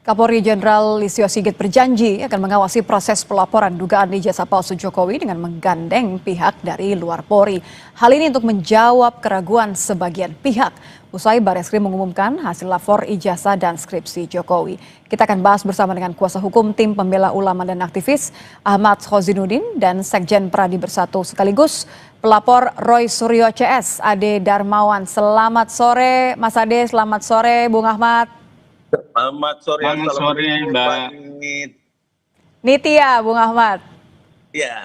Kapolri Jenderal Listio Sigit berjanji akan mengawasi proses pelaporan dugaan ijazah palsu Jokowi dengan menggandeng pihak dari luar Polri. Hal ini untuk menjawab keraguan sebagian pihak. Usai Bareskrim mengumumkan hasil lapor ijazah dan skripsi Jokowi. Kita akan bahas bersama dengan kuasa hukum tim pembela ulama dan aktivis Ahmad Khozinuddin dan Sekjen Pradi Bersatu sekaligus pelapor Roy Suryo CS, Ade Darmawan. Selamat sore Mas Ade, selamat sore Bung Ahmad. Selamat sore, Mbak Nitya, Bung Ahmad. Ya,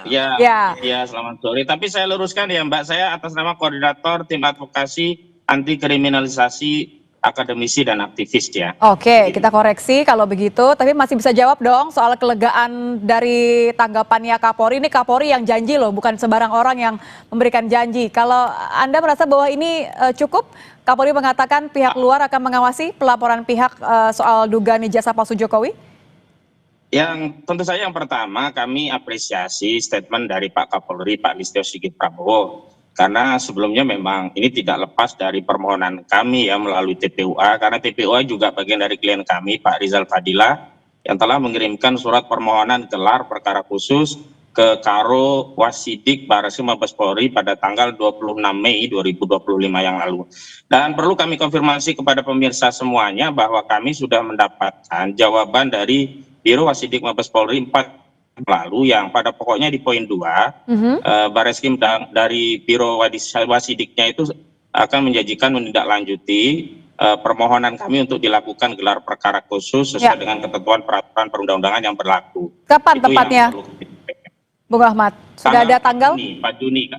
selamat sore. Tapi saya luruskan ya Mbak, saya atas nama Koordinator Tim Advokasi Anti Kriminalisasi Akademisi dan Aktivis ya. Oke, kita koreksi kalau begitu. Tapi masih bisa jawab dong soal kelegaan dari tanggapannya Kapolri. Ini Kapolri yang janji loh, bukan sembarang orang yang memberikan janji. Kalau Anda merasa bahwa ini cukup, Kapolri mengatakan pihak luar akan mengawasi pelaporan pihak soal dugaan ijazah palsu Jokowi? Yang tentu saja yang pertama kami apresiasi statement dari Pak Kapolri, Pak Listio Sigit Prabowo. Karena sebelumnya memang ini tidak lepas dari permohonan kami ya melalui TPUA. Karena TPUA juga bagian dari klien kami, Pak Rizal Fadila, yang telah mengirimkan surat permohonan gelar perkara khusus ke Karo Wasidik Bareskrim Mabes Polri pada tanggal 26 Mei 2025 yang lalu. Dan perlu kami konfirmasi kepada pemirsa semuanya bahwa kami sudah mendapatkan jawaban dari Biro Wasidik Mabes Polri 4 lalu yang pada pokoknya di poin 2 Bareskrim dari Biro Wasidiknya itu akan menjanjikan menindaklanjuti permohonan kami untuk dilakukan gelar perkara khusus sesuai dengan ketentuan peraturan perundang-undangan yang berlaku. Kapan tepatnya, Bung Ahmad? Sudah ada tanggal? 4 Juni.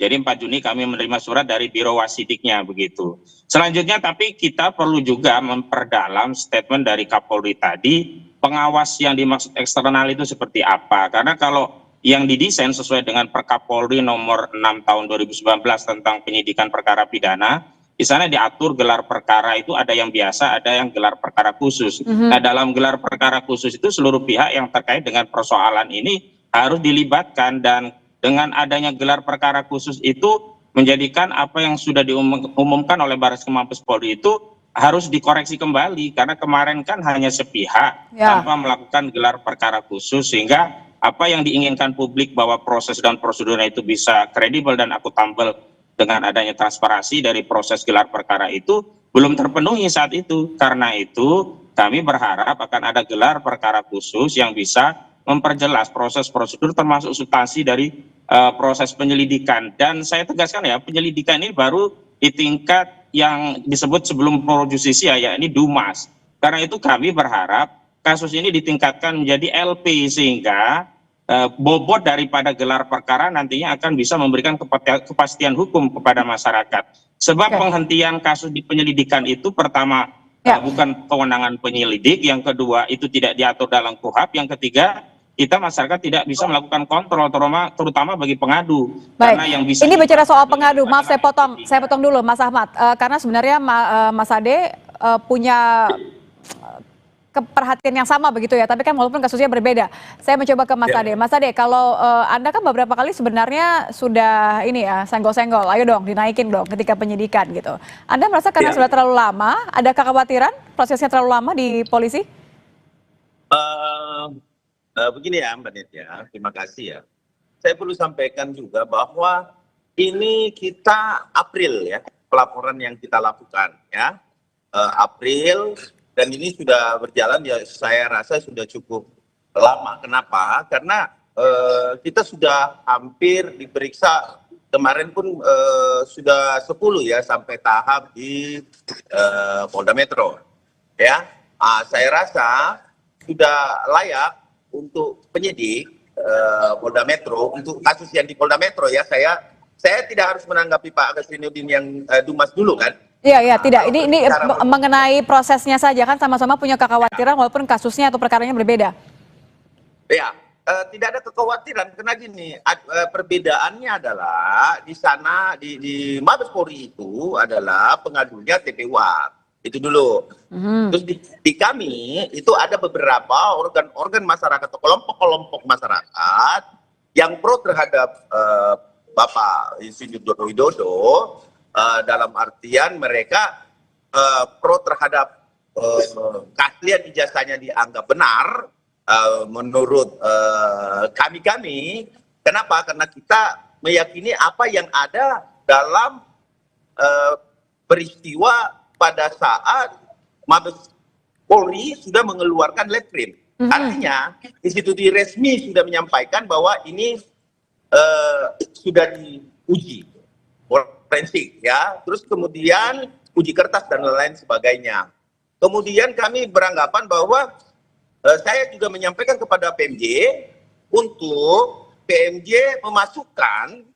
Jadi 4 Juni kami menerima surat dari Biro Wasidiknya begitu. Selanjutnya tapi kita perlu juga memperdalam statement dari Kapolri tadi, pengawas yang dimaksud eksternal itu seperti apa. Karena kalau yang didesain sesuai dengan Perkapolri nomor 6 tahun 2019 tentang penyidikan perkara pidana, di sana diatur gelar perkara itu ada yang biasa, ada yang gelar perkara khusus. Nah, dalam gelar perkara khusus itu seluruh pihak yang terkait dengan persoalan ini harus dilibatkan, dan dengan adanya gelar perkara khusus itu menjadikan apa yang sudah diumumkan oleh Bareskrim Mabes Polri itu harus dikoreksi kembali, karena kemarin kan hanya sepihak tanpa melakukan gelar perkara khusus, sehingga apa yang diinginkan publik bahwa proses dan prosedurnya itu bisa kredibel dan akuntabel dengan adanya transparansi dari proses gelar perkara itu belum terpenuhi saat itu. Karena itu kami berharap akan ada gelar perkara khusus yang bisa memperjelas proses prosedur termasuk substansi dari proses penyelidikan. Dan saya tegaskan ya, penyelidikan ini baru di tingkat yang disebut sebelum pro justisia, yakni Dumas. Karena itu kami berharap kasus ini ditingkatkan menjadi LP, sehingga bobot daripada gelar perkara nantinya akan bisa memberikan kepastian hukum kepada masyarakat. Sebab penghentian kasus di penyelidikan itu pertama bukan kewenangan penyelidik, yang kedua itu tidak diatur dalam KUHP, yang ketiga kita masyarakat tidak bisa melakukan kontrol terutama bagi pengadu. Baik. Karena yang bisa ini bicara soal pengadu, maaf saya potong dulu Mas Ahmad, karena sebenarnya Mas Ade punya keperhatian yang sama begitu ya, tapi kan walaupun kasusnya berbeda. Saya mencoba ke Mas Ade. Mas Ade, kalau Anda kan beberapa kali sebenarnya sudah ini ya, senggol-senggol, ayo dong dinaikin dong ketika penyidikan gitu. Anda merasa karena sudah terlalu lama, ada kekhawatiran prosesnya terlalu lama di polisi? Begini ya Mbak Nitya, terima kasih ya. Saya perlu sampaikan juga bahwa ini kita April ya, pelaporan yang kita lakukan ya, April, dan ini sudah berjalan ya, saya rasa sudah cukup lama. Kenapa? Karena kita sudah hampir diperiksa, kemarin pun sudah 10 ya, sampai tahap di Polda Metro ya. Saya rasa sudah layak untuk penyidik Polda Metro, untuk kasus yang di Polda Metro ya, saya tidak harus menanggapi Pak Khozinuddin yang Dumas dulu kan. Iya, tidak. Ini mengenai prosesnya saja kan, sama-sama punya kekhawatiran walaupun kasusnya atau perkaranya berbeda. Ya, tidak ada kekhawatiran karena gini, perbedaannya adalah di sana di Mabes Polri itu adalah pengadunya TPUA. Itu dulu. Terus di kami itu ada beberapa organ-organ masyarakat atau kelompok-kelompok masyarakat yang pro terhadap Bapak Insinyur Joko Widodo, dalam artian mereka pro terhadap keaslian ijazahnya dianggap benar menurut kami. Kenapa? Karena kita meyakini apa yang ada dalam peristiwa pada saat Mabes Polri sudah mengeluarkan lab cream. Artinya institusi resmi sudah menyampaikan bahwa ini sudah diuji forensik, ya. Terus kemudian uji kertas dan lain sebagainya. Kemudian kami beranggapan bahwa saya juga menyampaikan kepada PMJ untuk PMJ memasukkan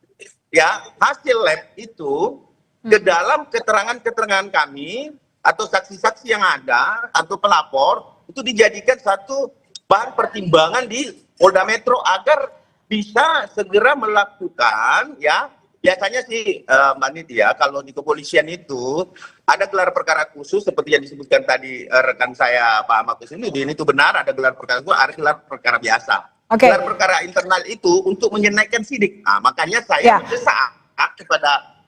ya hasil lab itu ke dalam keterangan-keterangan kami atau saksi-saksi yang ada atau pelapor itu dijadikan satu bahan pertimbangan di Polda Metro agar bisa segera melakukan ya. Biasanya sih Mbak Nitya, kalau di kepolisian itu ada gelar perkara khusus seperti yang disebutkan tadi rekan saya Pak Ahmad Kusnudin, itu benar ada gelar perkara khusus, ada gelar perkara biasa. Okay. Gelar perkara internal itu untuk menyenaikan sidik. Nah, makanya saya mendesak kepada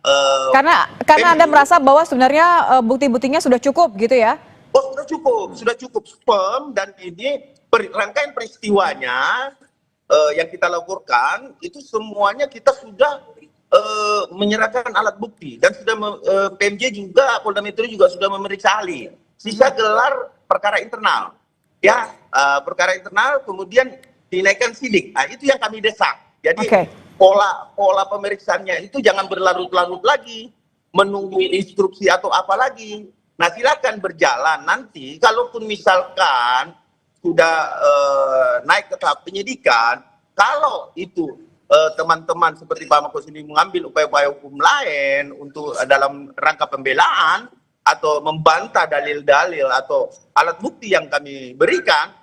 karena Anda merasa bahwa sebenarnya bukti-buktinya sudah cukup gitu ya? Oh, sudah cukup firm, dan ini rangkaian peristiwanya yang kita laporkan itu semuanya kita sudah menyerahkan alat bukti, dan sudah PMJ juga, Polda Metro juga sudah memeriksa ahli. Sisa gelar perkara internal, ya perkara internal kemudian dinaikkan sidik. Nah, itu yang kami desak. Jadi pola pemeriksaannya itu jangan berlarut-larut lagi, menunggu instruksi atau apa lagi. Nah, silakan berjalan nanti. Kalaupun misalkan sudah naik ke tahap penyidikan, kalau itu teman-teman seperti Pak Mahfuz ini mengambil upaya-upaya hukum lain untuk dalam rangka pembelaan atau membantah dalil-dalil atau alat bukti yang kami berikan,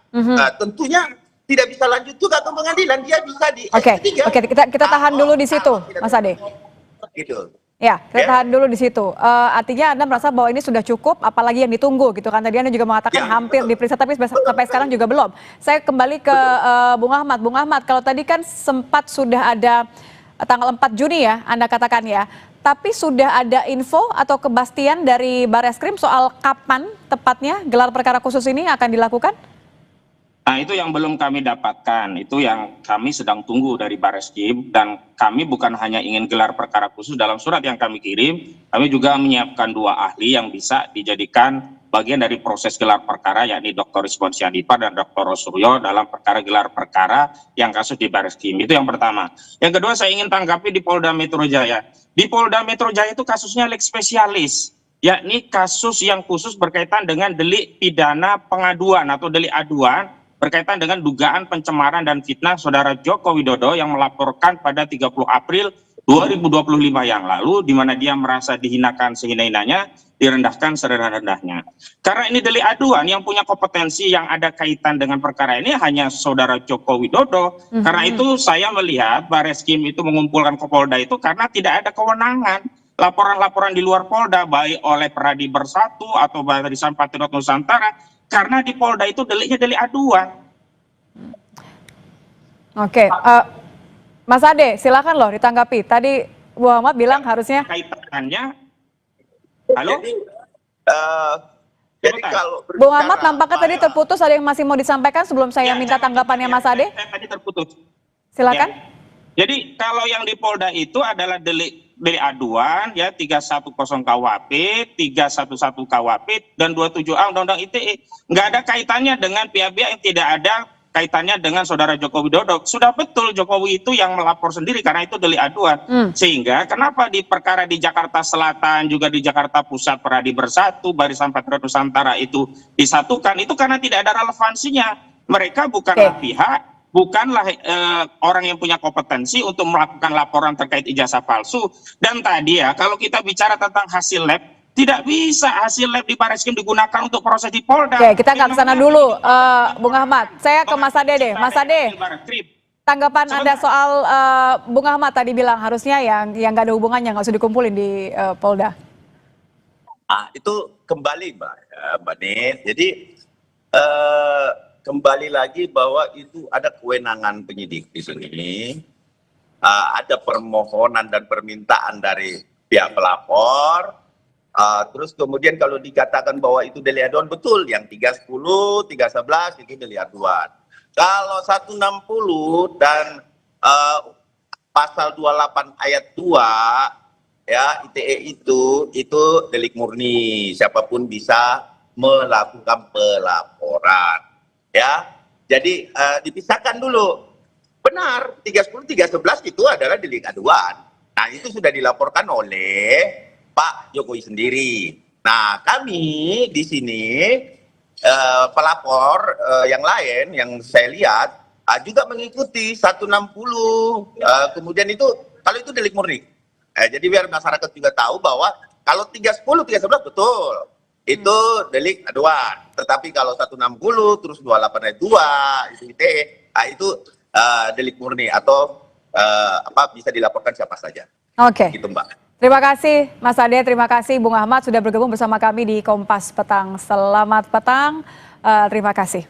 tentunya tidak bisa lanjut juga ke pengadilan, dia bisa di Oke, kita tahan dulu di situ, Mas Ade. Gitu. Ya, kita tahan dulu di situ. Artinya Anda merasa bahwa ini sudah cukup, apalagi yang ditunggu gitu kan. Tadi Anda juga mengatakan hampir diperiksa, tapi sampai sekarang juga belum. Saya kembali ke Bung Ahmad. Bung Ahmad, kalau tadi kan sempat sudah ada tanggal 4 Juni ya, Anda katakan ya. Tapi sudah ada info atau kepastian dari Bareskrim soal kapan tepatnya gelar perkara khusus ini akan dilakukan? Nah, itu yang belum kami dapatkan, itu yang kami sedang tunggu dari Bareskrim, dan kami bukan hanya ingin gelar perkara khusus. Dalam surat yang kami kirim, kami juga menyiapkan 2 ahli yang bisa dijadikan bagian dari proses gelar perkara, yakni Dr. Rizwan Syahdipa dan Dr. Rosuryo dalam perkara gelar perkara yang kasus di Bareskrim. Itu yang pertama. Yang kedua, saya ingin tanggapi di Polda Metro Jaya. Di Polda Metro Jaya itu kasusnya lex spesialis, yakni kasus yang khusus berkaitan dengan delik pidana pengaduan atau delik aduan berkaitan dengan dugaan pencemaran dan fitnah Saudara Joko Widodo yang melaporkan pada 30 April 2025 yang lalu, di mana dia merasa dihinakan sehina-hinanya, direndahkan serendah-rendahnya. Karena ini delik aduan, yang punya kompetensi yang ada kaitan dengan perkara ini hanya Saudara Joko Widodo. Karena itu saya melihat Bareskrim itu mengumpulkan ke Polda itu karena tidak ada kewenangan. Laporan-laporan di luar Polda, baik oleh Peradi Bersatu atau Barisan Patriot Nusantara, karena di Polda itu deliknya delik aduan. Oke, Mas Ade, silakan loh ditanggapi. Tadi Bu Ahmad bilang harusnya kaitannya. Halo? Jadi kalau Bung Ahmad nampaknya tadi terputus, ada yang masih mau disampaikan sebelum saya minta tanggapannya Mas Ade? Saya tadi terputus. Silakan. Ya. Jadi kalau yang di Polda itu adalah delik aduan ya 310 KUHP, 311 KUHP dan 27A Undang-Undang ITE. Nggak ada kaitannya dengan pihak-pihak yang tidak ada kaitannya dengan Saudara Joko Widodo. Sudah betul Jokowi itu yang melapor sendiri karena itu delik aduan. Sehingga kenapa di perkara di Jakarta Selatan juga di Jakarta Pusat Peradi Bersatu, Barisan Patriot Nusantara itu disatukan, itu karena tidak ada relevansinya. Mereka bukanlah pihak, bukanlah orang yang punya kompetensi untuk melakukan laporan terkait ijazah palsu. Dan tadi ya, kalau kita bicara tentang hasil lab, tidak bisa hasil lab di Bareskrim digunakan untuk proses di Polda. Oke, kita nggak ke sana dulu, Bung Ahmad. Saya ke Mas Ade deh. Mas Ade, tanggapan Anda soal Bung Ahmad tadi bilang harusnya yang nggak ada hubungannya, nggak usah dikumpulin di Polda. Itu kembali Mbak Nit. Jadi kembali lagi bahwa itu ada kewenangan penyidik di sini, ada permohonan dan permintaan dari pihak pelapor, Terus kemudian kalau dikatakan bahwa itu delik aduan, betul, yang 310, 311 itu delik aduan. Kalau 160 dan pasal 28 ayat 2 ya ITE itu delik murni, siapapun bisa melakukan pelaporan ya. Jadi dipisahkan dulu. Benar, 310, 311 itu adalah delik aduan. Nah, itu sudah dilaporkan oleh Pak Jokowi sendiri. Nah, kami di sini pelapor yang lain yang saya lihat juga mengikuti 160. Kemudian itu kalau itu delik murni. Jadi biar masyarakat juga tahu bahwa kalau 310, 311 betul itu delik aduan. Tetapi kalau 160 terus 28 ayat 2 itu ITE, itu delik murni atau bisa dilaporkan siapa saja. Oke. Gitu, Mbak. Terima kasih Mas Ade, terima kasih Bung Ahmad sudah bergabung bersama kami di Kompas Petang. Selamat petang, terima kasih.